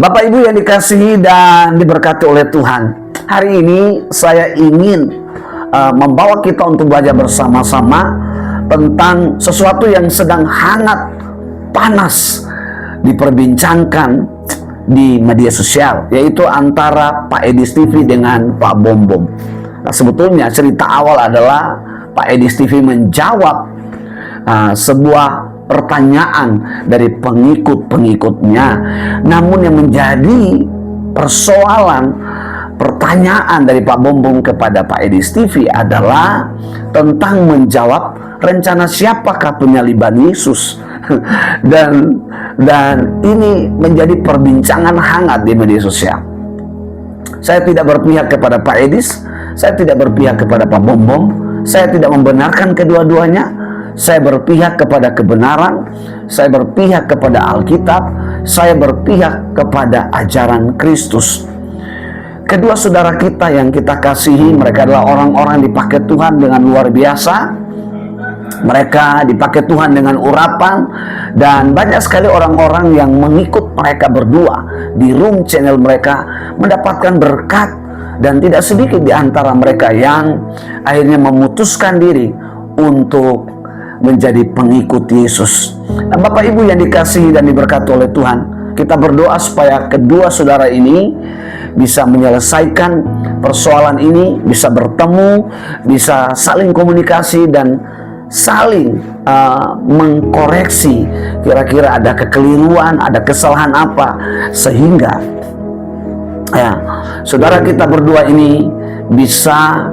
Bapak Ibu yang dikasihi dan diberkati oleh Tuhan, hari ini saya ingin membawa kita untuk belajar bersama-sama tentang sesuatu yang sedang hangat, panas diperbincangkan di media sosial, yaitu antara Pak Edis TV dengan Pak Bom Bom. Nah, sebetulnya cerita awal adalah Pak Edis TV menjawab sebuah pertanyaan dari pengikut-pengikutnya. Namun yang menjadi persoalan, pertanyaan dari Pak Bom Bom kepada Pak Edis TV adalah tentang menjawab rencana siapakah penyaliban Yesus. dan ini menjadi perbincangan hangat di media sosial. Saya tidak berpihak kepada Pak Edis, saya tidak berpihak kepada Pak Bom Bom, saya tidak membenarkan kedua-duanya. Saya berpihak kepada kebenaran, saya berpihak kepada Alkitab, saya berpihak kepada ajaran Kristus. Kedua saudara kita yang kita kasihi, mereka adalah orang-orang yang dipakai Tuhan dengan luar biasa. Mereka dipakai Tuhan dengan urapan, dan banyak sekali orang-orang yang mengikut mereka berdua di room channel mereka mendapatkan berkat, dan tidak sedikit di antara mereka yang akhirnya memutuskan diri untuk menjadi pengikut Yesus. Nah, Bapak Ibu yang dikasihi dan diberkati oleh Tuhan, kita berdoa supaya kedua saudara ini bisa menyelesaikan persoalan ini, bisa bertemu, bisa saling komunikasi dan saling mengkoreksi kira-kira ada kekeliruan, ada kesalahan apa, sehingga saudara kita berdua ini bisa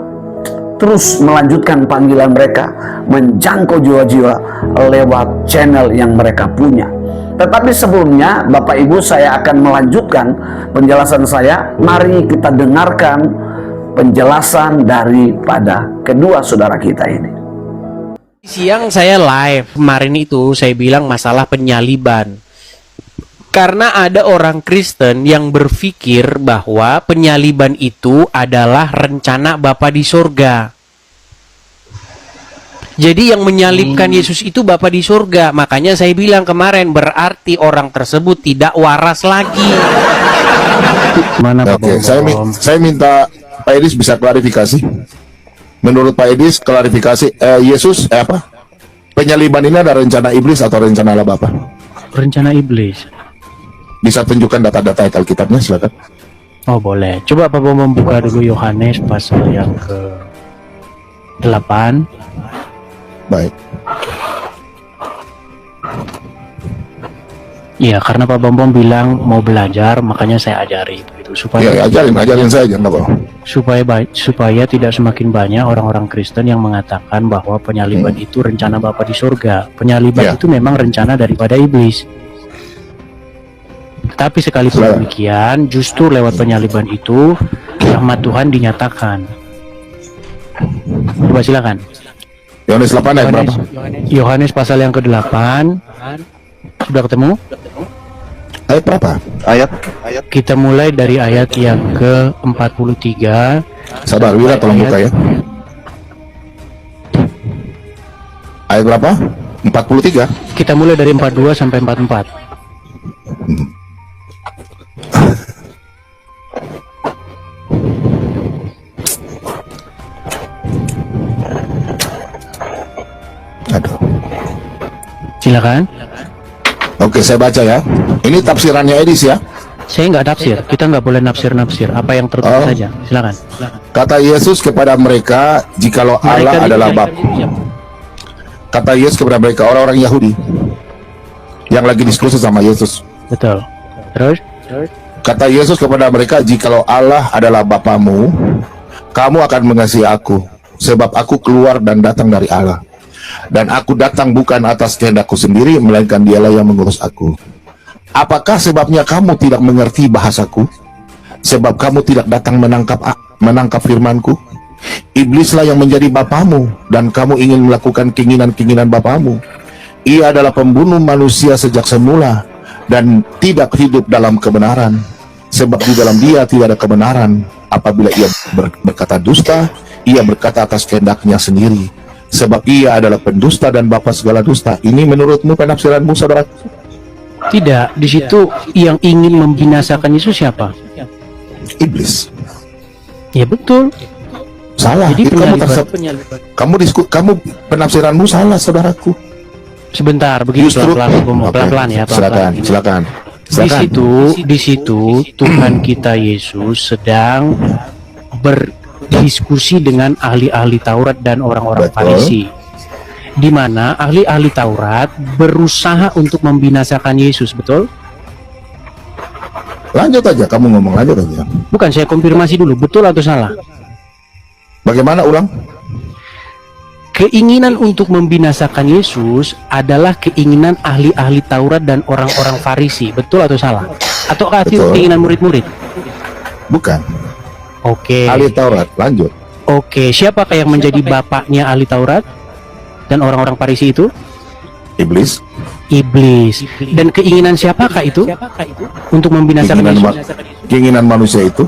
terus melanjutkan panggilan mereka, menjangkau jiwa-jiwa lewat channel yang mereka punya. Tetapi sebelumnya, Bapak Ibu, saya akan melanjutkan penjelasan saya. Mari kita dengarkan penjelasan daripada kedua saudara kita ini. Siang saya live kemarin itu saya bilang masalah penyaliban. Karena ada orang Kristen yang berpikir bahwa penyaliban itu adalah rencana Bapa di surga. Jadi yang menyalibkan Yesus itu Bapa di surga. Makanya saya bilang kemarin, berarti orang tersebut tidak waras lagi. Mana Pak Bom? Saya minta Pak Edis bisa klarifikasi. Menurut Pak Edis, klarifikasi Yesus penyaliban ini ada rencana iblis atau rencana Allah Bapa? Rencana iblis. Bisa tunjukkan data-data Alkitabnya, silakan. Oh boleh. Coba Pak Bom buka dulu Yohanes pasal yang ke-8. Baik. Iya, karena Pak Bom bilang mau belajar, makanya saya ajari begitu supaya ya, ajarin saja, nggak apa-apa. supaya tidak semakin banyak orang-orang Kristen yang mengatakan bahwa penyaliban itu rencana Bapa di surga. Penyaliban itu memang rencana daripada iblis. Tapi sekalipun demikian, justru lewat penyaliban itu rahmat Tuhan dinyatakan. Coba silakan. Yohanes 8 ayat berapa? Yohanes pasal yang ke-8. Sudah ketemu? Ayat berapa? Ayat. Kita mulai dari ayat yang ke-43. Sabar, Wira tolong buka ya. Ayat berapa? 43. Kita mulai dari 42 sampai 44. Aduh. Silakan. Oke, saya baca ya. Ini tafsirannya Edis ya. Saya nggak tafsir. Kita nggak boleh nafsir. Apa yang tertulis saja. Silakan. Kata Yesus kepada mereka, jikalau Allah adalah Bapa. Kata Yesus kepada mereka, orang-orang Yahudi yang lagi diskusi sama Yesus. Betul. Terus? Kata Yesus kepada mereka, jikalau Allah adalah Bapamu, kamu akan mengasihi aku, sebab aku keluar dan datang dari Allah. Dan aku datang bukan atas kehendakku sendiri, melainkan Dialah yang mengurus aku. Apakah sebabnya kamu tidak mengerti bahasaku? Sebab kamu tidak datang menangkap firmanku. Iblislah yang menjadi bapamu, dan kamu ingin melakukan keinginan-keinginan bapamu. Ia adalah pembunuh manusia sejak semula, dan tidak hidup dalam kebenaran. Sebab di dalam dia tidak ada kebenaran. Apabila ia berkata dusta, ia berkata atas kehendaknya sendiri. Sebab ia adalah pendusta dan bapa segala dusta. Ini menurutmu penafsiranmu, saudara? Tidak, di situ yang ingin membinasakan Yesus siapa? Iblis. Ya betul. Salah. Jadi Itu kamu penyaliban. kamu penafsiranmu salah, saudaraku. Sebentar, begitu Justru pelan-pelan, Oke, pelan-pelan ya, silakan, pelan-pelan. silakan. Di situ Tuhan kita Yesus sedang berdiskusi dengan ahli-ahli Taurat dan orang-orang Betul. Farisi, di mana ahli-ahli Taurat berusaha untuk membinasakan Yesus, betul? Lanjut aja, kamu ngomong lanjut aja. Bukan, saya konfirmasi dulu, betul atau salah? Bagaimana ulang? Keinginan untuk membinasakan Yesus adalah keinginan ahli-ahli Taurat dan orang-orang Farisi, betul atau salah? Ataukah itu Betul. keinginan murid-murid? Bukan. Oke. Ahli Taurat, lanjut. Oke, siapakah yang menjadi bapaknya ahli Taurat dan orang-orang Farisi itu? Iblis. Iblis. Dan keinginan siapakah itu untuk membinasakan Yesus? Keinginan manusia itu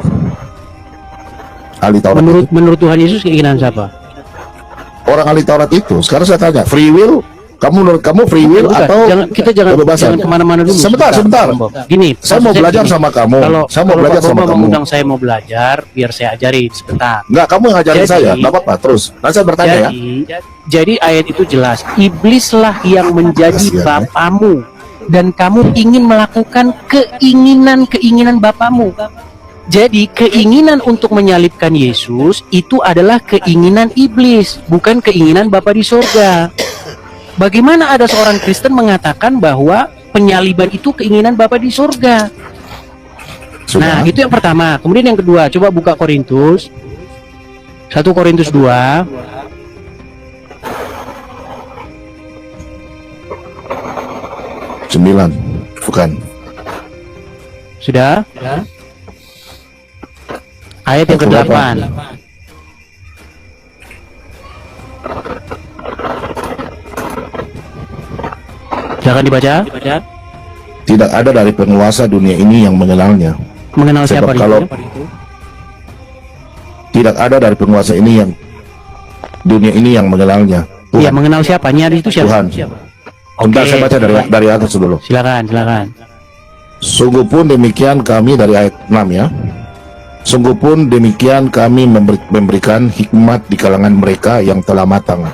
ahli Taurat. Menurut Tuhan Yesus keinginan siapa? Orang ahli Taurat itu. Sekarang saya tanya, free will? Menurut kamu free will Bukan, atau kita jangan kebebasan? kemana-mana dulu. Sebentar. Gini, Saya mau maksud belajar begini, sama kamu. Saya mau kalau belajar Pak sama Bambang kamu. mengundang saya mau belajar, biar saya ajarin sebentar. Enggak, kamu yang ngajarin Jadi- saya. Enggak apa-apa, terus. Nanti saya bertanya ya. Jadi ayat itu jelas, iblislah yang menjadi Kasihan, ya. bapamu dan kamu ingin melakukan keinginan bapamu. Jadi keinginan untuk menyalibkan Yesus itu adalah keinginan iblis, bukan keinginan Bapa di sorga. Bagaimana ada seorang Kristen mengatakan bahwa penyaliban itu keinginan Bapa di sorga? Sudah. Nah, itu yang pertama. Kemudian yang kedua, coba buka Korintus 1 Korintus 2. Sembilan. Bukan. Sudah? Ayat yang Ayat ke-8. Silakan dibaca. Tidak ada dari penguasa dunia ini yang mengenalnya. Mengenal Sebab siapa dia? kalau- Tidak ada dari penguasa ini yang dunia ini yang mengenalnya. Iya, Tuhan. mengenal siapanya itu siapa? Tuhan. Oke. Bentar, saya baca dari atas dulu. Silakan. Sungguh pun demikian kami dari ayat 6 ya. Sungguh pun demikian kami memberikan hikmat di kalangan mereka yang telah matang,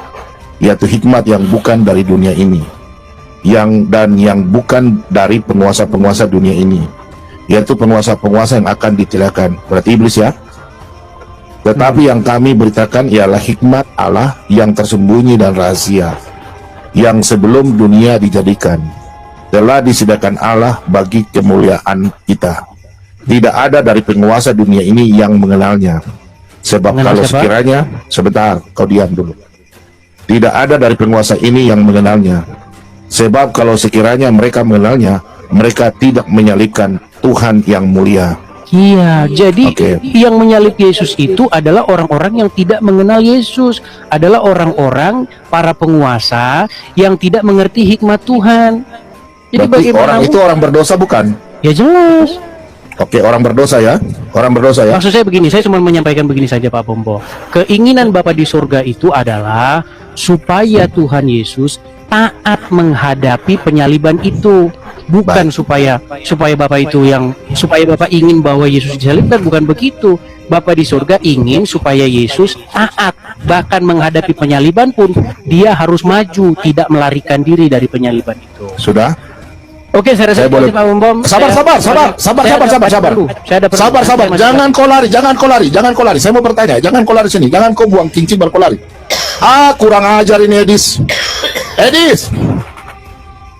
yaitu hikmat yang bukan dari dunia ini, yang bukan dari penguasa-penguasa dunia ini, yaitu penguasa-penguasa yang akan ditiadakan. Berarti iblis ya. Tetapi yang kami beritakan ialah hikmat Allah yang tersembunyi dan rahasia, yang sebelum dunia dijadikan telah disediakan Allah bagi kemuliaan kita. Tidak ada dari penguasa dunia ini yang mengenalnya. Sebab Mengenal kalau siapa? sekiranya, sebentar, kau diam dulu. Tidak ada dari penguasa ini yang mengenalnya. Sebab kalau sekiranya mereka mengenalnya, mereka tidak menyalibkan Tuhan yang mulia. Iya, jadi Oke. yang menyalib Yesus itu adalah orang-orang yang tidak mengenal Yesus, adalah orang-orang para penguasa yang tidak mengerti hikmat Tuhan. Jadi Berarti bagaimana? orang itu orang berdosa bukan? Ya jelas. Oke, orang berdosa ya. Orang berdosa ya. Maksud saya begini, saya cuma menyampaikan begini saja Pak Bombo. Keinginan Bapa di surga itu adalah supaya Tuhan Yesus taat menghadapi penyaliban itu. Bukan supaya Bapak itu supaya Bapak ingin bahwa Yesus disalibkan, bukan begitu. Bapak di surga ingin supaya Yesus taat, bahkan menghadapi penyaliban pun dia harus maju, tidak melarikan diri dari penyaliban itu. Sudah? Oke, saya rasa Saya boleh- Pak Bombom. Sabar. Jangan kau lari. Saya mau bertanya. Jangan kau lari sini. Jangan kau buang kincing baru kau lari. Kurang ajar ini Edis.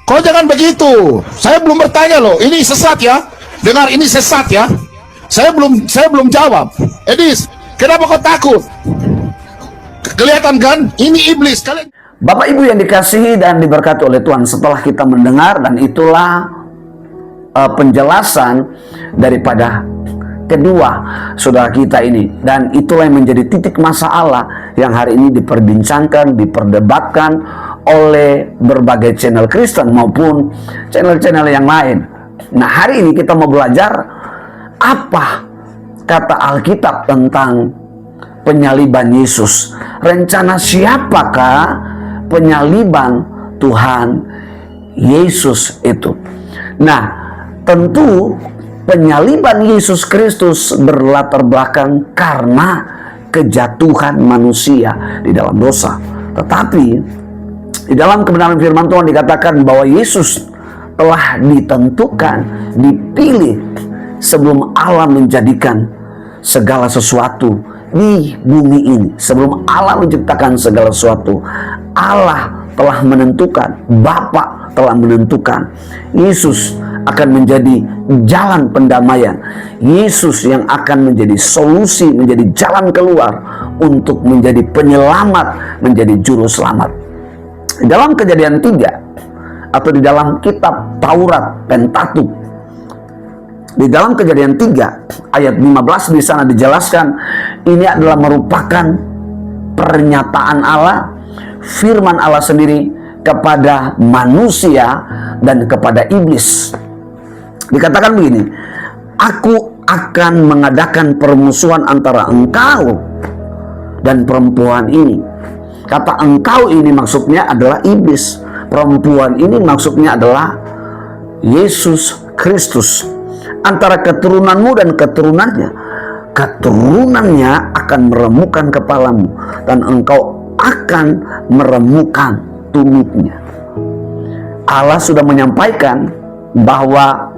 Kau jangan begitu. Saya belum bertanya loh. Ini sesat ya. Dengar, ini sesat ya. Saya belum jawab. Edis, kenapa kau takut? Kelihatan kan? Ini iblis. Kalian Bapak Ibu yang dikasihi dan diberkati oleh Tuhan, setelah kita mendengar, dan itulah penjelasan daripada kedua saudara kita ini, dan itulah yang menjadi titik masalah yang hari ini diperbincangkan, diperdebatkan oleh berbagai channel Kristen maupun channel-channel yang lain. Nah, hari ini kita mau belajar apa kata Alkitab tentang penyaliban Yesus. Rencana siapakah penyaliban Tuhan Yesus itu? Nah, tentu penyaliban Yesus Kristus berlatar belakang karena kejatuhan manusia di dalam dosa. Tetapi di dalam kebenaran firman Tuhan dikatakan bahwa Yesus telah ditentukan, dipilih sebelum Allah menjadikan segala sesuatu di bumi ini. Sebelum Allah menciptakan segala sesuatu, Allah telah menentukan, Bapa telah menentukan Yesus akan menjadi jalan pendamaian. Yesus yang akan menjadi solusi, menjadi jalan keluar untuk menjadi penyelamat, menjadi juru selamat. Dalam Kejadian 3 atau di dalam kitab Taurat Pentateuch, di dalam Kejadian 3 ayat 15 di sana dijelaskan, ini adalah merupakan pernyataan Allah, firman Allah sendiri kepada manusia dan kepada iblis. Dikatakan begini, aku akan mengadakan permusuhan antara engkau dan perempuan ini. Kata engkau ini maksudnya adalah iblis. Perempuan ini maksudnya adalah Yesus Kristus. Antara keturunanmu dan keturunannya, keturunannya akan meremukkan kepalamu dan engkau akan meremukkan tumitnya. Allah sudah menyampaikan bahwa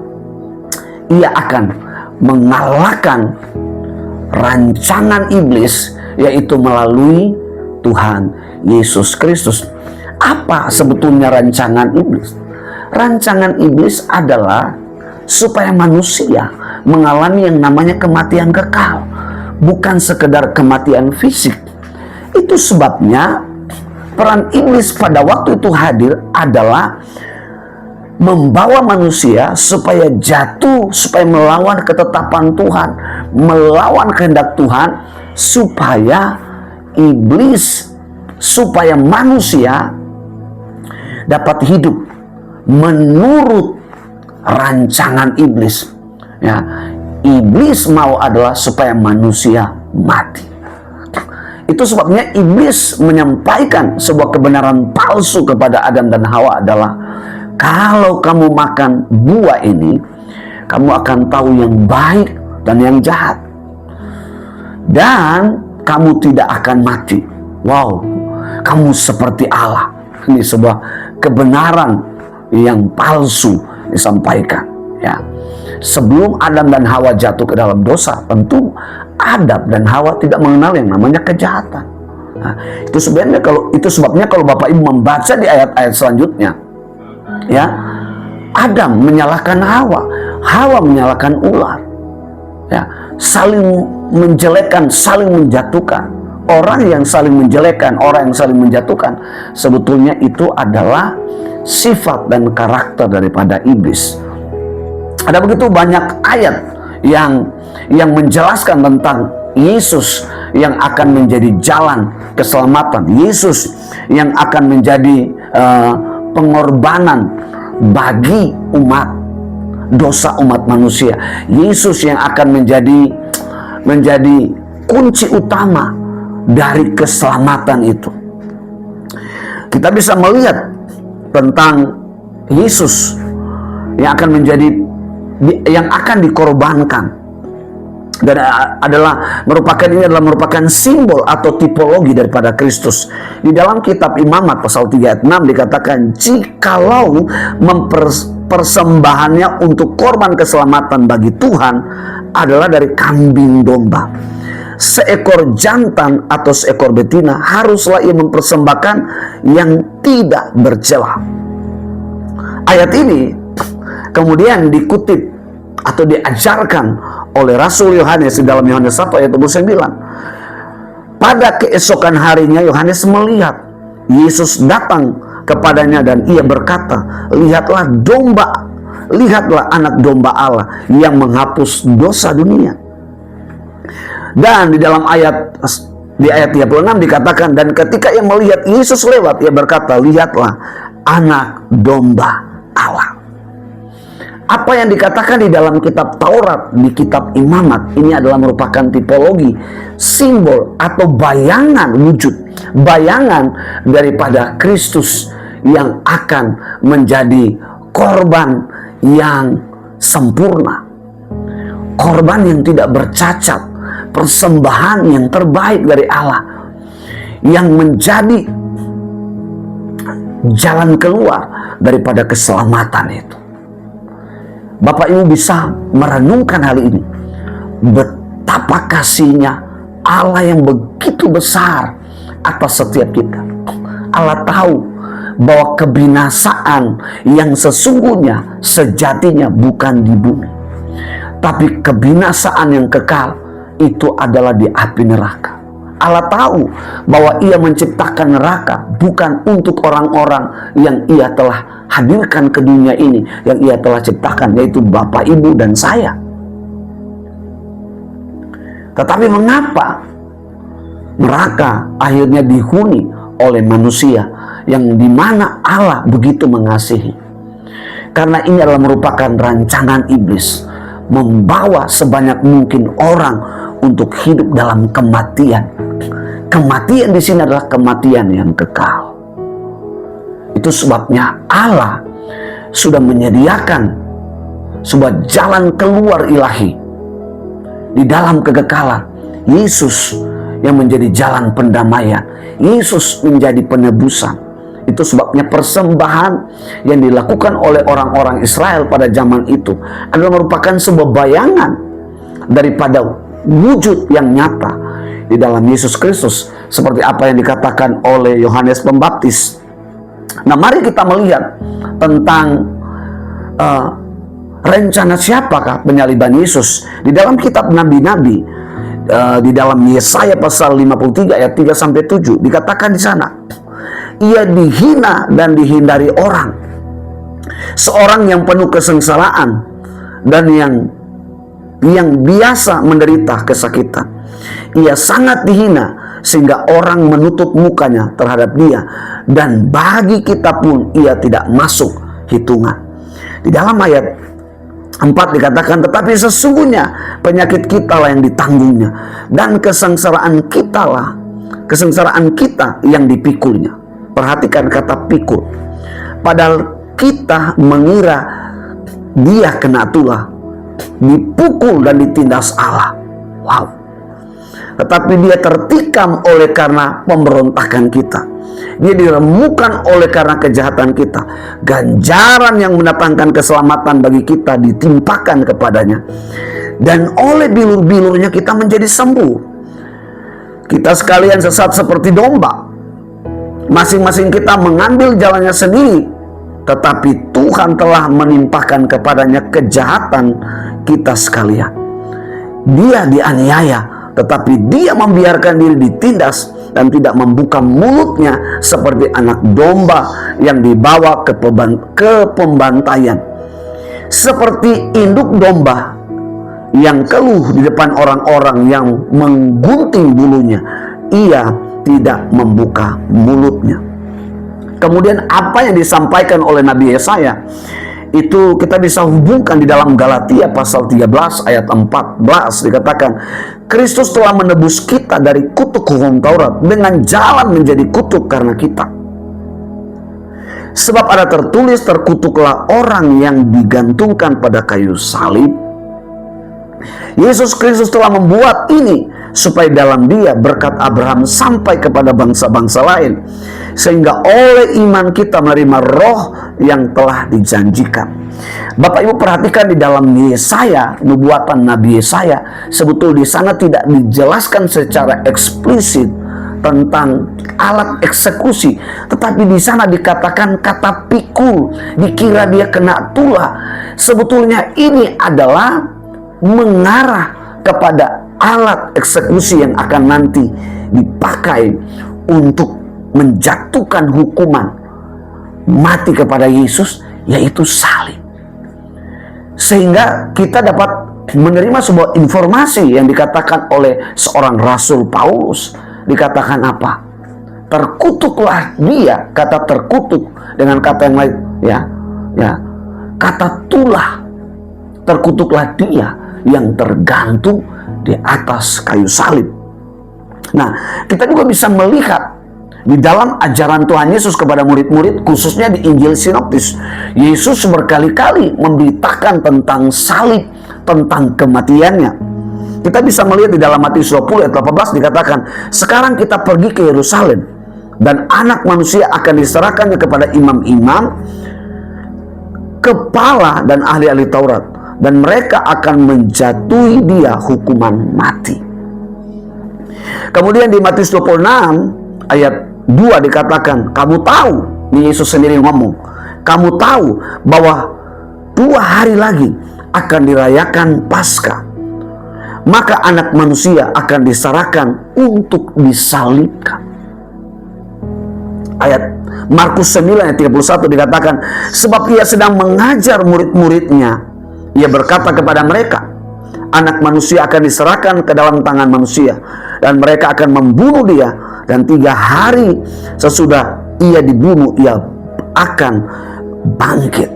Ia akan mengalahkan rancangan iblis, yaitu melalui Tuhan Yesus Kristus. Apa sebetulnya rancangan iblis? Rancangan iblis adalah supaya manusia mengalami yang namanya kematian kekal, bukan sekedar kematian fisik. Itu sebabnya peran iblis pada waktu itu hadir adalah membawa manusia supaya jatuh, supaya melawan ketetapan Tuhan, melawan kehendak Tuhan, supaya iblis, supaya manusia dapat hidup menurut rancangan iblis. Ya, iblis mau adalah supaya manusia mati. Itu sebabnya iblis menyampaikan sebuah kebenaran palsu kepada Adam dan Hawa adalah, kalau kamu makan buah ini, kamu akan tahu yang baik dan yang jahat, dan kamu tidak akan mati. Wow, kamu seperti Allah. Ini sebuah kebenaran yang palsu disampaikan. Ya, sebelum Adam dan Hawa jatuh ke dalam dosa, tentu Adam dan Hawa tidak mengenal yang namanya kejahatan. Nah, itu sebabnya kalau Bapak Ibu membaca di ayat-ayat selanjutnya, ya, Adam menyalahkan Hawa, Hawa menyalahkan ular. Ya, saling menjelekkan, saling menjatuhkan. Orang yang saling menjelekkan, orang yang saling menjatuhkan, sebetulnya itu adalah sifat dan karakter daripada iblis. Ada begitu banyak ayat yang menjelaskan tentang Yesus yang akan menjadi jalan keselamatan, Yesus yang akan menjadi pengorbanan bagi dosa umat manusia, Yesus yang akan menjadi kunci utama dari keselamatan itu. Kita bisa melihat tentang Yesus yang akan dikorbankan, dan ini adalah merupakan simbol atau tipologi daripada Kristus. Di dalam kitab Imamat pasal 3 ayat 6 dikatakan, jikalau persembahannya untuk korban keselamatan bagi Tuhan adalah dari kambing domba, seekor jantan atau seekor betina, haruslah ia mempersembahkan yang tidak bercela. Ayat ini kemudian dikutip atau diajarkan oleh Rasul Yohanes di dalam Yohanes 1 ayat 29. Pada keesokan harinya Yohanes melihat Yesus datang kepadanya dan ia berkata, lihatlah anak domba Allah yang menghapus dosa dunia. Dan di dalam ayat 36 dikatakan, dan ketika ia melihat Yesus lewat, ia berkata, lihatlah anak domba Allah. Apa yang dikatakan di dalam kitab Taurat, di kitab Imamat, ini adalah merupakan tipologi, simbol atau bayangan wujud, bayangan daripada Kristus yang akan menjadi korban yang sempurna, korban yang tidak bercacat, persembahan yang terbaik dari Allah, yang menjadi jalan keluar daripada keselamatan itu. Bapak Ibu bisa merenungkan hal ini, betapa kasihnya Allah yang begitu besar atas setiap kita. Allah tahu bahwa kebinasaan yang sesungguhnya sejatinya bukan di bumi, tapi kebinasaan yang kekal itu adalah di api neraka. Allah tahu bahwa Ia menciptakan neraka bukan untuk orang-orang yang Ia telah hadirkan ke dunia ini, yang Ia telah ciptakan, yaitu Bapak, Ibu, dan saya. Tetapi mengapa neraka akhirnya dihuni oleh manusia yang dimana Allah begitu mengasihi? Karena ini adalah merupakan rancangan iblis, membawa sebanyak mungkin orang untuk hidup dalam kematian. Kematian di sini adalah kematian yang kekal. Itu sebabnya Allah sudah menyediakan sebuah jalan keluar ilahi di dalam kekekalan. Yesus yang menjadi jalan pendamaian, Yesus menjadi penebusan. Itu sebabnya persembahan yang dilakukan oleh orang-orang Israel pada zaman itu adalah merupakan sebuah bayangan daripada wujud yang nyata di dalam Yesus Kristus, seperti apa yang dikatakan oleh Yohanes Pembaptis. Nah, mari kita melihat tentang rencana siapakah penyaliban Yesus di dalam kitab nabi-nabi. Di dalam Yesaya pasal 53 ayat 3 sampai 7 dikatakan di sana, Ia dihina dan dihindari orang, seorang yang penuh kesengsaraan dan yang biasa menderita kesakitan. Ia sangat dihina sehingga orang menutup mukanya terhadap Dia, dan bagi kita pun Ia tidak masuk hitungan. Di dalam ayat 4 dikatakan, tetapi sesungguhnya penyakit kita lah yang ditanggungnya, dan kesengsaraan kita yang dipikulnya. Perhatikan kata pikul. Padahal kita mengira Dia kena tulah, dipukul dan ditindas Allah. Wow. Tetapi Dia tertikam oleh karena pemberontakan kita, Dia diremukkan oleh karena kejahatan kita. Ganjaran yang mendatangkan keselamatan bagi kita ditimpakan kepadanya, dan oleh bilur-bilurnya kita menjadi sembuh. Kita sekalian sesat seperti domba, masing-masing kita mengambil jalannya sendiri, tetapi Tuhan telah menimpakan kepadanya kejahatan kita sekalian. Dia dianiaya, tetapi Dia membiarkan diri ditindas dan tidak membuka mulutnya seperti anak domba yang dibawa ke pembantaian. Seperti induk domba yang keluh di depan orang-orang yang menggunting bulunya, Ia tidak membuka mulutnya. Kemudian apa yang disampaikan oleh Nabi Yesaya itu kita bisa hubungkan di dalam Galatia pasal 13 ayat 14. Dikatakan, Kristus telah menebus kita dari kutuk hukum Taurat dengan jalan menjadi kutuk karena kita. Sebab ada tertulis, terkutuklah orang yang digantungkan pada kayu salib. Yesus Kristus telah membuat ini supaya dalam Dia berkat Abraham sampai kepada bangsa-bangsa lain, sehingga oleh iman kita menerima roh yang telah dijanjikan. Bapak Ibu perhatikan di dalam Yesaya, nubuatan Nabi Yesaya, sebetulnya di sana tidak dijelaskan secara eksplisit tentang alat eksekusi, tetapi di sana dikatakan kata pikul, dikira dia kena tulah. Sebetulnya ini adalah mengarah kepada alat eksekusi yang akan nanti dipakai untuk menjatuhkan hukuman mati kepada Yesus, yaitu salib. Sehingga kita dapat menerima sebuah informasi yang dikatakan oleh seorang Rasul Paulus. Dikatakan apa? Terkutuklah dia, kata terkutuk dengan kata yang lain, kata tulah. Terkutuklah dia yang tergantung di atas kayu salib. Nah, kita juga bisa melihat Di dalam ajaran Tuhan Yesus kepada murid-murid, khususnya di Injil Sinoptis, Yesus berkali-kali memberitakan tentang salib, tentang kematiannya. Kita bisa melihat di dalam Matius 20 ayat 18 dikatakan, sekarang kita pergi ke Yerusalem, dan anak manusia akan diserahkannya kepada imam-imam, kepala dan ahli-ahli Taurat, dan mereka akan menjatuhi dia hukuman mati. Kemudian di Matius 26 ayat 2 dikatakan, kamu tahu, ini Yesus sendiri ngomong, kamu tahu bahwa 2 hari lagi akan dirayakan Paskah, maka anak manusia akan diserahkan untuk disalibkan. Ayat Markus 9 ayat 31 dikatakan, sebab ia sedang mengajar murid-muridnya, ia berkata kepada mereka, anak manusia akan diserahkan ke dalam tangan manusia, dan mereka akan membunuh dia, dan 3 hari sesudah ia dibunuh, ia akan bangkit.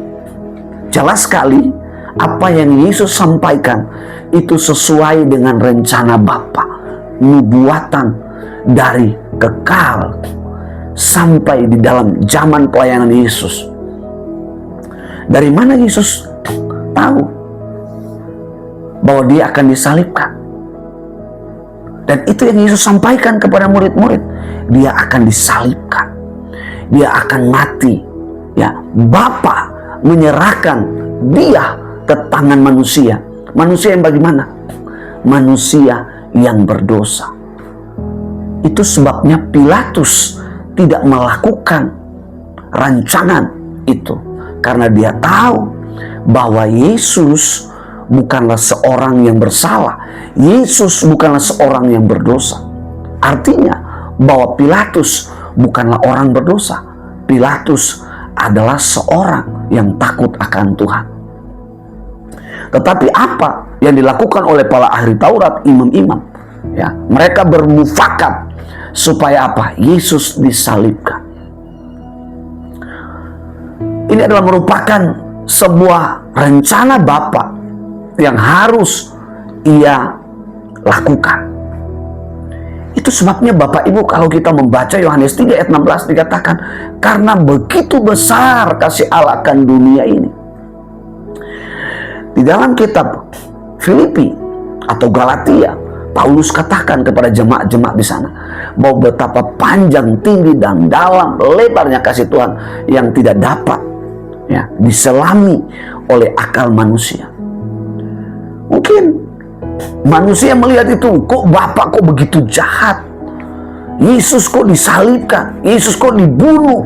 Jelas sekali apa yang Yesus sampaikan itu sesuai dengan rencana Bapa, nubuatan dari kekal sampai di dalam zaman pelayanan Yesus. Dari mana Yesus tahu bahwa dia akan disalibkan? Dan itu yang Yesus sampaikan kepada murid-murid. Dia akan disalibkan, dia akan mati. Ya, Bapa menyerahkan dia ke tangan manusia. Manusia yang bagaimana? Manusia yang berdosa. Itu sebabnya Pilatus tidak melakukan rancangan itu, karena dia tahu bahwa Yesus bukanlah seorang yang bersalah. Yesus bukanlah seorang yang berdosa. Artinya bahwa Pilatus bukanlah orang berdosa. Pilatus adalah seorang yang takut akan Tuhan. Tetapi apa yang dilakukan oleh para ahli Taurat, imam-imam? Ya, mereka bermufakat supaya apa? Yesus disalibkan. Ini adalah merupakan sebuah rencana Bapa yang harus ia lakukan. Itu sebabnya Bapak Ibu, kalau kita membaca Yohanes 3 ayat 16 dikatakan, karena begitu besar kasih Allah akan dunia ini. Di dalam kitab Filipi atau Galatia, Paulus katakan kepada jemaat-jemaat di sana bahwa betapa panjang, tinggi, dan dalam lebarnya kasih Tuhan yang tidak dapat diselami oleh akal manusia. Mungkin manusia melihat itu, kok Bapak kok begitu jahat, Yesus kok disalibkan, Yesus kok dibunuh.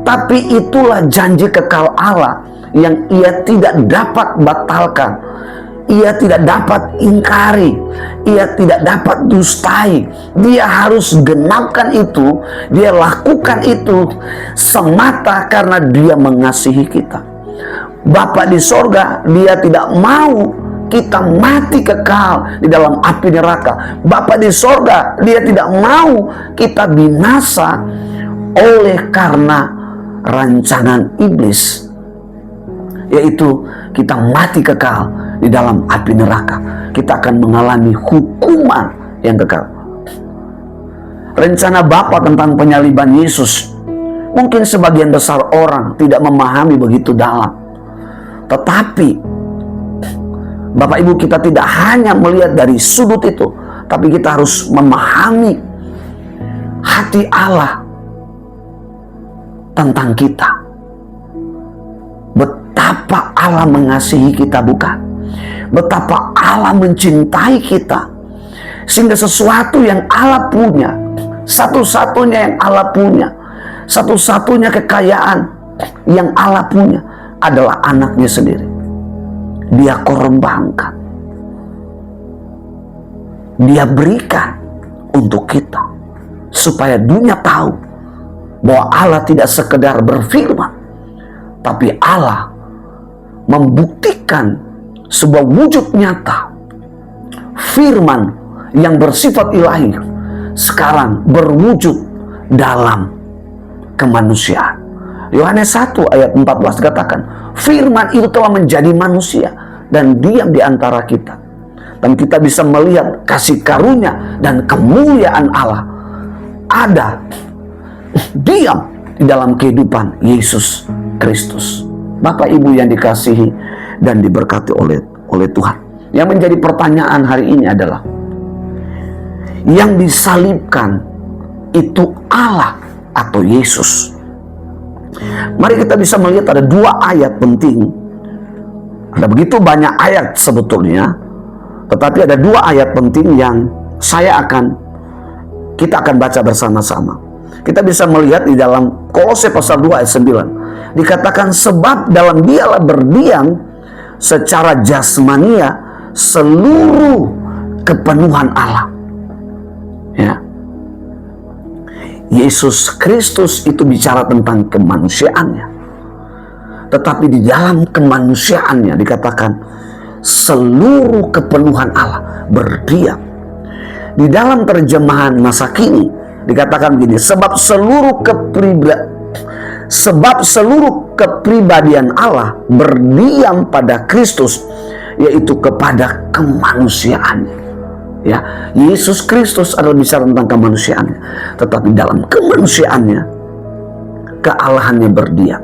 Tapi itulah janji kekal Allah yang ia tidak dapat batalkan, ia tidak dapat ingkari, ia tidak dapat dustai. Dia harus genapkan itu, dia lakukan itu semata karena dia mengasihi kita. Bapa di sorga, dia tidak mau kita mati kekal di dalam api neraka. Bapa di sorga, dia tidak mau kita binasa oleh karena rancangan iblis, yaitu kita mati kekal di dalam api neraka. Kita akan mengalami hukuman yang kekal. Rencana Bapa tentang penyaliban Yesus, mungkin sebagian besar orang tidak memahami begitu dalam. Tetapi Bapak Ibu, kita tidak hanya melihat dari sudut itu, tapi kita harus memahami hati Allah tentang kita. Betapa Allah mengasihi kita, bukan? Betapa Allah mencintai kita, sehingga sesuatu yang Allah punya, satu-satunya yang Allah punya, satu-satunya kekayaan yang Allah punya adalah anaknya sendiri. Dia korbankan, dia berikan untuk kita, supaya dunia tahu bahwa Allah tidak sekedar berfirman, tapi Allah membuktikan sebuah wujud nyata firman yang bersifat ilahi sekarang berwujud dalam kemanusiaan. Yohanes 1 ayat 14 katakan, firman itu telah menjadi manusia dan diam di antara kita, dan kita bisa melihat kasih karunia dan kemuliaan Allah ada diam di dalam kehidupan Yesus Kristus. Bapak Ibu yang dikasihi dan diberkati oleh Tuhan. Yang menjadi pertanyaan hari ini adalah, yang disalibkan itu Allah atau Yesus? Mari kita bisa melihat ada dua ayat penting. Ada begitu banyak ayat sebetulnya, tetapi ada dua ayat penting yang kita akan baca bersama-sama. Kita bisa melihat di dalam Kolose pasal 2 ayat 9. Dikatakan, sebab dalam Dialah berdiam secara jasmania seluruh kepenuhan Allah. Ya. Yesus Kristus itu bicara tentang kemanusiaannya. Tetapi di dalam kemanusiaannya dikatakan seluruh kepenuhan Allah berdiam. Di dalam terjemahan masa kini dikatakan begini, sebab seluruh kepribadian Allah berdiam pada Kristus, yaitu kepada kemanusiaannya. Ya, Yesus Kristus adalah bicara tentang kemanusiaannya, tetapi dalam kemanusiaannya kealahannya berdiam.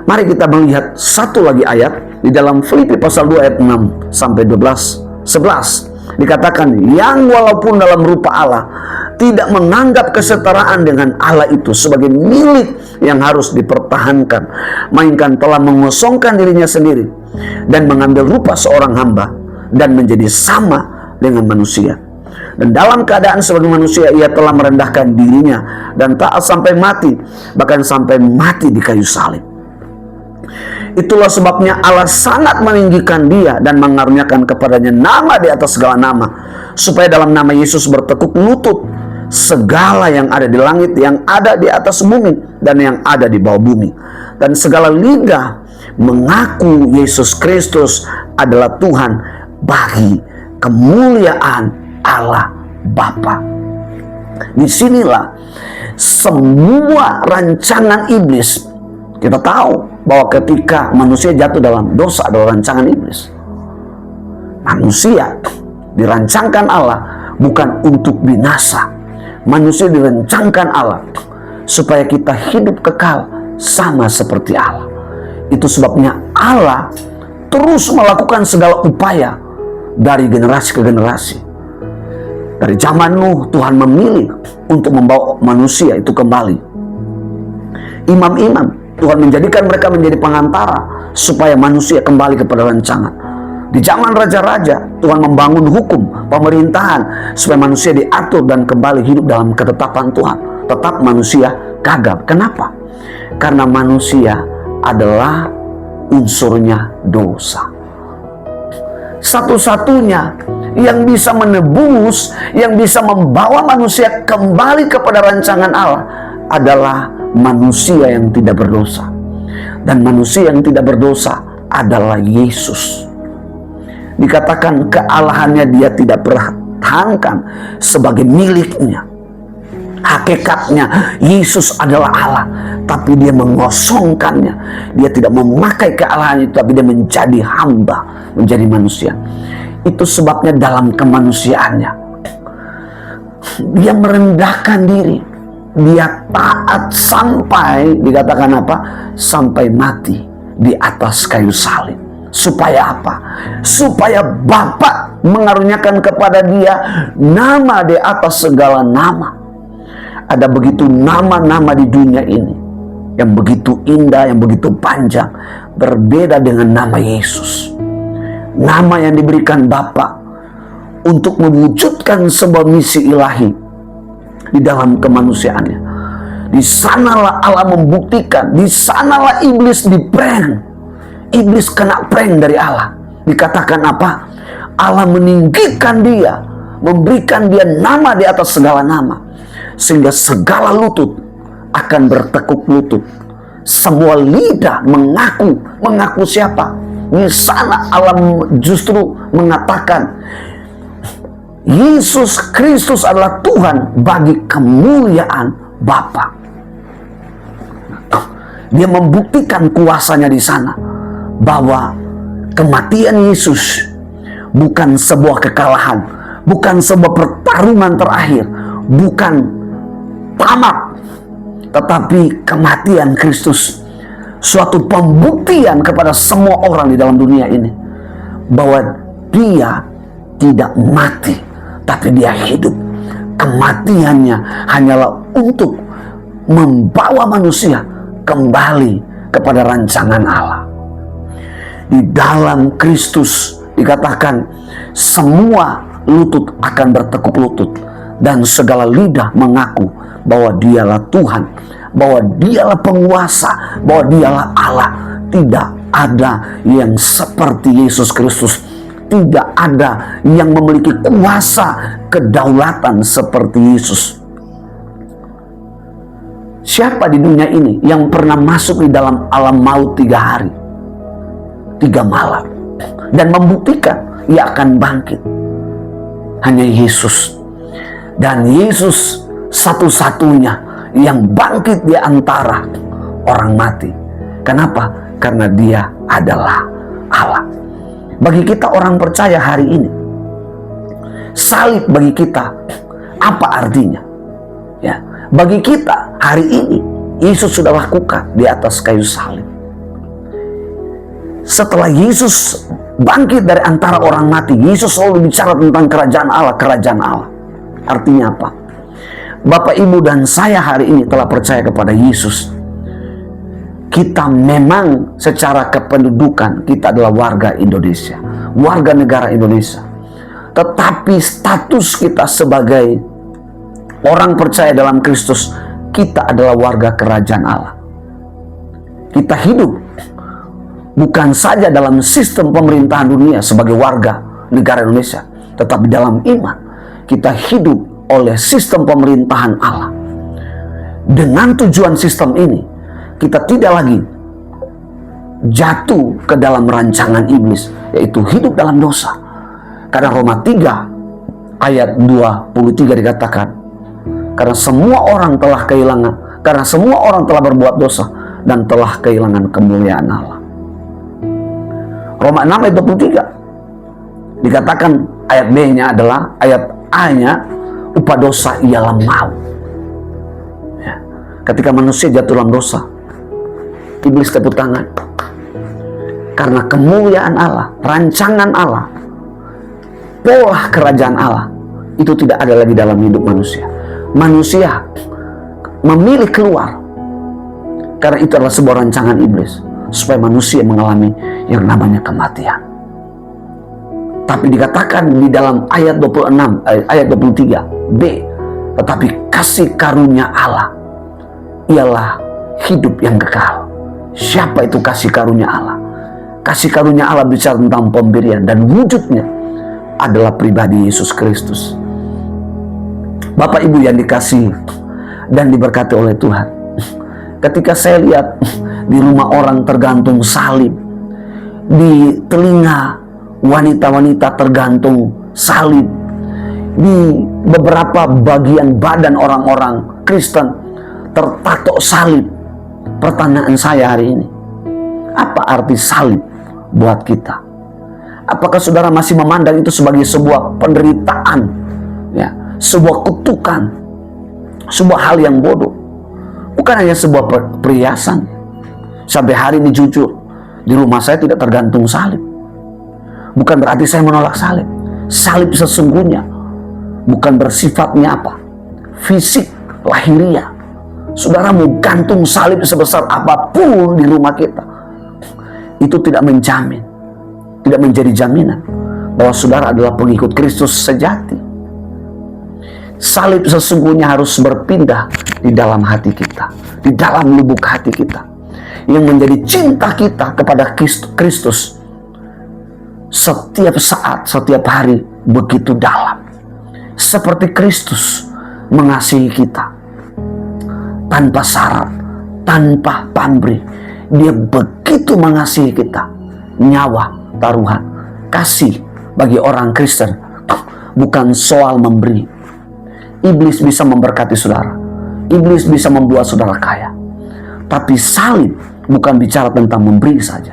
Mari kita melihat satu lagi ayat di dalam Filipi pasal 2 ayat 6 sampai 11. Dikatakan, yang walaupun dalam rupa Allah tidak menganggap kesetaraan dengan Allah itu sebagai milik yang harus dipertahankan, melainkan telah mengosongkan dirinya sendiri dan mengambil rupa seorang hamba dan menjadi sama dengan manusia. Dan dalam keadaan sebagai manusia ia telah merendahkan dirinya dan taat sampai mati, bahkan sampai mati di kayu salib. Itulah sebabnya Allah sangat meninggikan dia dan mengaruniakan kepadanya nama di atas segala nama, supaya dalam nama Yesus bertekuk lutut segala yang ada di langit, yang ada di atas bumi, dan yang ada di bawah bumi, dan segala lidah mengaku Yesus Kristus adalah Tuhan, bagi kemuliaan Allah Bapa. Disinilah semua rancangan iblis. Kita tahu bahwa ketika manusia jatuh dalam dosa adalah rancangan iblis. Manusia dirancangkan Allah bukan untuk binasa. Manusia dirancangkan Allah supaya kita hidup kekal sama seperti Allah. Itu sebabnya Allah terus melakukan segala upaya dari generasi ke generasi. Dari zaman Nuh, Tuhan memilih untuk membawa manusia itu kembali. Imam-imam, Tuhan menjadikan mereka menjadi pengantara supaya manusia kembali kepada rancangan. Di zaman raja-raja, Tuhan membangun hukum pemerintahan supaya manusia diatur dan kembali hidup dalam ketetapan Tuhan. Tetap manusia gagal. Kenapa? Karena manusia adalah unsurnya dosa. Satu-satunya yang bisa menebus, yang bisa membawa manusia kembali kepada rancangan Allah adalah manusia yang tidak berdosa. Dan manusia yang tidak berdosa adalah Yesus. Dikatakan kealahannya dia tidak pertahankan sebagai miliknya. Hakikatnya Yesus adalah Allah, tapi dia mengosongkannya. Dia tidak memakai kealahannya itu, tapi dia menjadi hamba, menjadi manusia. Itu sebabnya dalam kemanusiaannya dia merendahkan diri. Dia taat sampai, dikatakan apa? Sampai mati di atas kayu salib. Supaya apa? Supaya Bapa mengaruniakan kepada dia nama di atas segala nama. Ada begitu nama-nama di dunia ini yang begitu indah, yang begitu panjang, berbeda dengan nama Yesus. Nama yang diberikan Bapa untuk mewujudkan sebuah misi ilahi di dalam kemanusiaannya. Di sanalah Allah membuktikan, di sanalah iblis diprank. Iblis kena prank dari Allah. Dikatakan apa? Allah meninggikan dia, memberikan dia nama di atas segala nama, sehingga segala lutut akan bertekuk lutut. Semua lidah mengaku siapa? Di sana Allah justru mengatakan Yesus Kristus adalah Tuhan bagi kemuliaan Bapa. Dia membuktikan kuasanya di sana, bahwa kematian Yesus bukan sebuah kekalahan, bukan sebuah pertarungan terakhir, bukan tamat, tetapi kematian Kristus suatu pembuktian kepada semua orang di dalam dunia ini bahwa dia tidak mati, tapi dia hidup. Kematiannya hanyalah untuk membawa manusia kembali kepada rancangan Allah. Di dalam Kristus dikatakan semua lutut akan bertekuk lutut dan segala lidah mengaku bahwa dialah Tuhan, bahwa dialah penguasa, bahwa dialah Allah. Tidak ada yang seperti Yesus Kristus. Tidak ada yang memiliki kuasa kedaulatan seperti Yesus. Siapa di dunia ini yang pernah masuk di dalam alam maut 3 hari 3 malam dan membuktikan ia akan bangkit? Hanya Yesus. Dan Yesus satu-satunya yang bangkit di antara orang mati. Kenapa? Karena dia adalah Allah. Bagi kita orang percaya hari ini, salib bagi kita apa artinya? Ya, bagi kita hari ini Yesus sudah lakukan di atas kayu salib. Setelah Yesus bangkit dari antara orang mati, Yesus selalu bicara tentang kerajaan Allah, kerajaan Allah. Artinya apa? Bapak, Ibu, dan saya hari ini telah percaya kepada Yesus. Kita memang secara kependudukan kita adalah warga Indonesia, warga negara Indonesia. Tetapi status kita sebagai orang percaya dalam Kristus, kita adalah warga kerajaan Allah. Kita hidup bukan saja dalam sistem pemerintahan dunia sebagai warga negara Indonesia, tetapi dalam iman kita hidup oleh sistem pemerintahan Allah. Dengan tujuan sistem ini, kita tidak lagi jatuh ke dalam rancangan iblis, yaitu hidup dalam dosa. Karena Roma 3 ayat 23 dikatakan, karena semua orang telah berbuat dosa dan telah kehilangan kemuliaan Allah. Roma 6 ayat 23 dikatakan, ayat B-nya adalah, ayat A-nya, upah dosa ialah maut. Ya. Ketika manusia jatuh dalam dosa, iblis tepuk tangan. Karena kemuliaan Allah, rancangan Allah, pola kerajaan Allah itu tidak ada lagi dalam hidup manusia. Manusia memilih keluar karena itu adalah sebuah rancangan iblis supaya manusia mengalami yang namanya kematian. Tapi dikatakan di dalam ayat 26, ayat 23b, tetapi kasih karunia Allah ialah hidup yang kekal. Siapa itu kasih karunia Allah? Kasih karunia Allah bicara tentang pemberian, dan wujudnya adalah pribadi Yesus Kristus. Bapak Ibu yang dikasihi dan diberkati oleh Tuhan, ketika saya lihat di rumah orang tergantung salib, di telinga wanita-wanita tergantung salib, di beberapa bagian badan orang-orang Kristen tertato salib, pertanyaan saya hari ini, apa arti salib buat kita? Apakah saudara masih memandang itu sebagai sebuah penderitaan, ya, sebuah kutukan, sebuah hal yang bodoh? Bukan hanya sebuah perhiasan. Sampai hari ini jujur, di rumah saya tidak tergantung salib. Bukan berarti saya menolak salib. Salib sesungguhnya bukan bersifatnya apa? Fisik, lahiriah. Saudara mau gantung salib sebesar apapun di rumah kita, itu tidak menjamin, tidak menjadi jaminan bahwa saudara adalah pengikut Kristus sejati. Salib sesungguhnya harus berpindah di dalam hati kita, di dalam lubuk hati kita, yang menjadi cinta kita kepada Kristus setiap saat, setiap hari begitu dalam. Seperti Kristus mengasihi kita tanpa syarat, tanpa pamrih. Dia begitu mengasihi kita, nyawa taruhan. Kasih bagi orang Kristen bukan soal memberi. Iblis bisa memberkati saudara, iblis bisa membuat saudara kaya, tapi salib bukan bicara tentang memberi saja,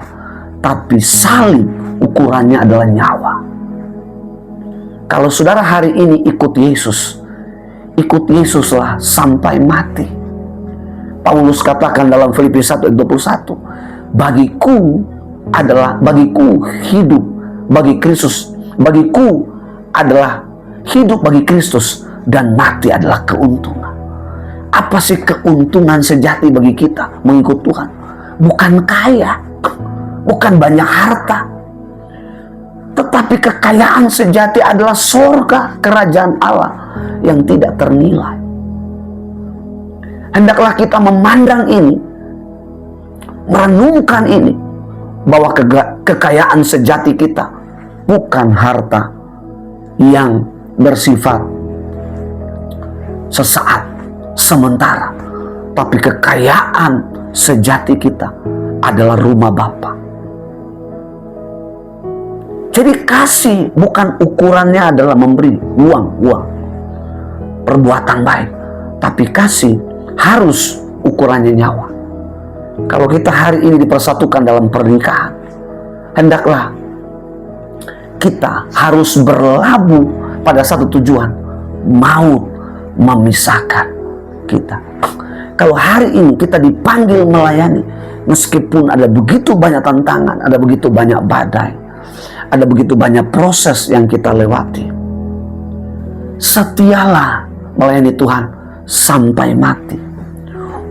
tapi salib ukurannya adalah nyawa. Kalau saudara hari ini ikut Yesus, ikut Yesuslah sampai mati. Paulus katakan dalam Filipi 1:21, bagiku hidup bagi Kristus, bagiku adalah hidup bagi Kristus dan mati adalah keuntungan. Apa sih keuntungan sejati bagi kita mengikut Tuhan? Bukan kaya, bukan banyak harta, tetapi kekayaan sejati adalah surga, kerajaan Allah yang tidak ternilai. Hendaklah kita memandang ini, merenungkan ini, bahwa kekayaan sejati kita bukan harta yang bersifat sesaat, sementara, tapi kekayaan sejati kita adalah rumah Bapa. Jadi kasih bukan ukurannya adalah memberi uang, perbuatan baik, tapi kasih harus ukurannya nyawa. Kalau kita hari ini dipersatukan dalam pernikahan, hendaklah kita harus berlabuh pada satu tujuan, maut memisahkan kita. Kalau hari ini kita dipanggil melayani, meskipun ada begitu banyak tantangan, ada begitu banyak badai, ada begitu banyak proses yang kita lewati, setialah melayani Tuhan sampai mati.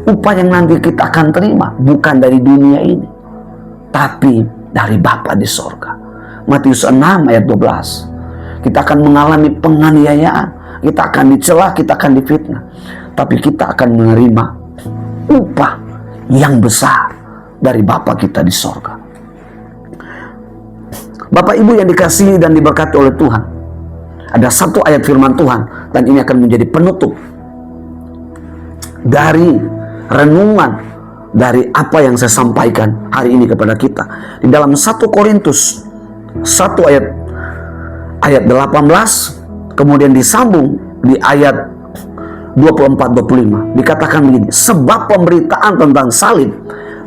Upah yang nanti kita akan terima bukan dari dunia ini, tapi dari Bapa di sorga. Matius 6 ayat 12. Kita akan mengalami penganiayaan, kita akan dicela, kita akan difitnah, tapi kita akan menerima upah yang besar dari Bapa kita di sorga. Bapak Ibu yang dikasihi dan diberkati oleh Tuhan, ada satu ayat firman Tuhan, dan ini akan menjadi penutup dari renungan dari apa yang saya sampaikan hari ini kepada kita. Di dalam 1 Korintus 1 ayat 18, kemudian disambung di ayat 24-25, dikatakan begini, sebab pemberitaan tentang salib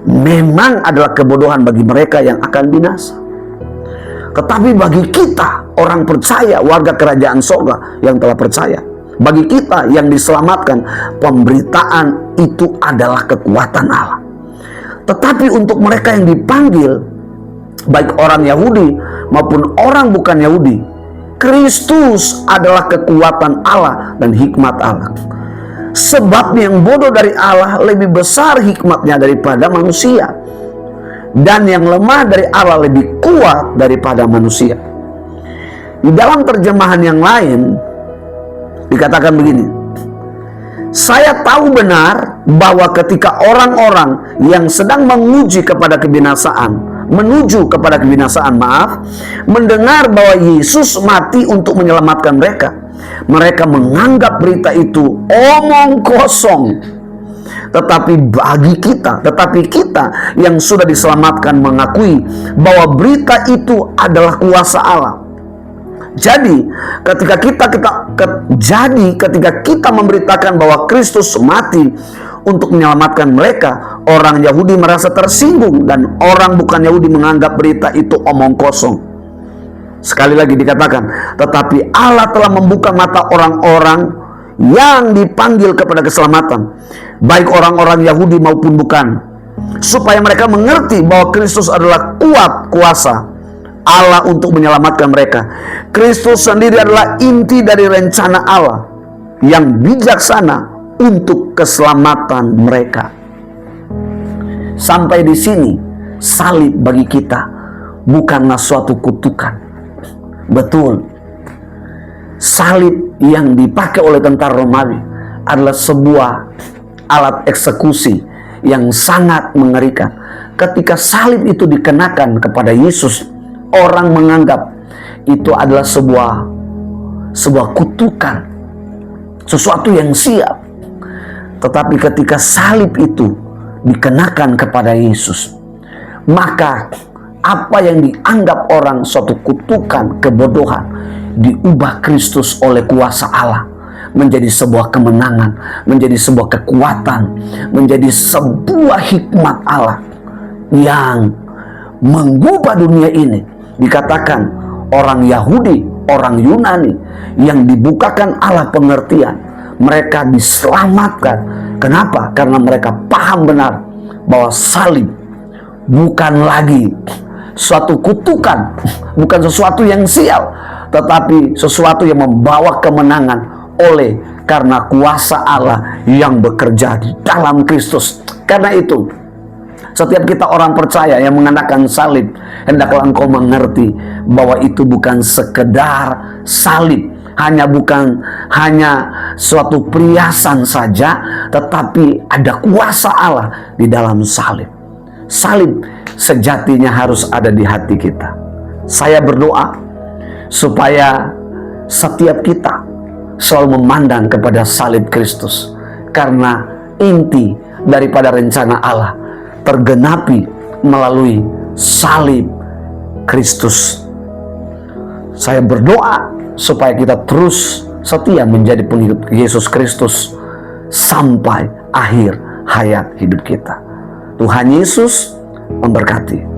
memang adalah kebodohan bagi mereka yang akan binasa, tetapi bagi kita orang percaya, warga kerajaan sorga yang telah percaya, bagi kita yang diselamatkan, pemberitaan itu adalah kekuatan Allah. Tetapi untuk mereka yang dipanggil, baik orang Yahudi maupun orang bukan Yahudi, Kristus adalah kekuatan Allah dan hikmat Allah. Sebab yang bodoh dari Allah lebih besar hikmatnya daripada manusia, dan yang lemah dari Allah lebih kuat daripada manusia. Di dalam terjemahan yang lain dikatakan begini, saya tahu benar bahwa ketika orang-orang yang sedang menuju kepada kebinasaan, mendengar bahwa Yesus mati untuk menyelamatkan mereka, mereka menganggap berita itu omong kosong. Tetapi kita yang sudah diselamatkan mengakui bahwa berita itu adalah kuasa Allah. Jadi ketika kita memberitakan bahwa Kristus mati untuk menyelamatkan mereka, orang Yahudi merasa tersinggung dan orang bukan Yahudi menganggap berita itu omong kosong. Sekali lagi dikatakan, tetapi Allah telah membuka mata orang-orang yang dipanggil kepada keselamatan, baik orang-orang Yahudi maupun bukan, supaya mereka mengerti bahwa Kristus adalah kuasa Allah untuk menyelamatkan mereka. Kristus sendiri adalah inti dari rencana Allah yang bijaksana untuk keselamatan mereka. Sampai di sini, salib bagi kita bukanlah suatu kutukan. Betul, salib yang dipakai oleh tentara Romawi adalah sebuah alat eksekusi yang sangat mengerikan. Ketika salib itu dikenakan kepada Yesus, orang menganggap itu adalah sebuah kutukan, sesuatu yang siap. Tetapi ketika salib itu dikenakan kepada Yesus, maka apa yang dianggap orang suatu kutukan, kebodohan, diubah Kristus oleh kuasa Allah menjadi sebuah kemenangan, menjadi sebuah kekuatan, menjadi sebuah hikmat Allah yang mengubah dunia ini. Dikatakan orang Yahudi, orang Yunani yang dibukakan Allah pengertian, mereka diselamatkan Kenapa? Karena mereka paham benar bahwa salib bukan lagi suatu kutukan, bukan sesuatu yang sial, tetapi sesuatu yang membawa kemenangan oleh karena kuasa Allah yang bekerja di dalam Kristus. Karena itu, setiap kita orang percaya yang mengenakan salib, hendaklah engkau mengerti bahwa itu bukan sekedar salib, bukan hanya suatu perhiasan saja, tetapi ada kuasa Allah di dalam salib. Salib sejatinya harus ada di hati kita. Saya berdoa supaya setiap kita selalu memandang kepada salib Kristus, karena inti daripada rencana Allah tergenapi melalui salib Kristus. Saya berdoa supaya kita terus setia menjadi pengikut Yesus Kristus sampai akhir hayat hidup kita. Tuhan Yesus memberkati.